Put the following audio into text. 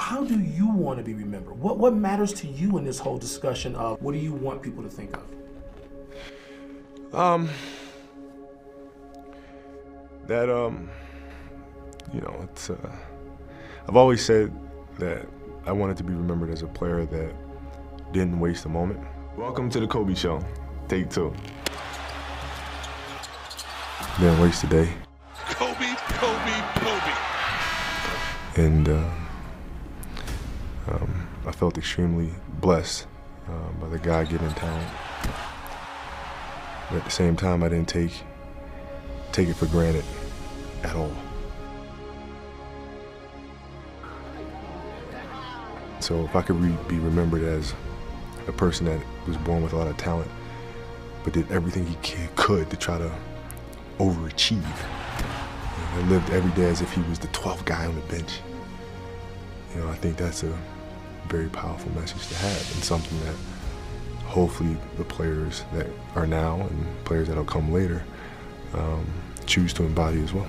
How do you want to be remembered? What matters to you in this whole discussion of what do you want people to think of? It's I've always said that I wanted to be remembered as a player that didn't waste a moment. Welcome to the Kobe Show, take 2. Didn't waste a day. Kobe, Kobe, Kobe. And I felt extremely blessed by the God-given talent. But at the same time, I didn't take it for granted at all. So if I could be remembered as a person that was born with a lot of talent, but did everything he could to try to overachieve, and lived every day as if he was the 12th guy on the bench, I think that's a very powerful message to have, and something that hopefully the players that are now and players that will come later choose to embody as well.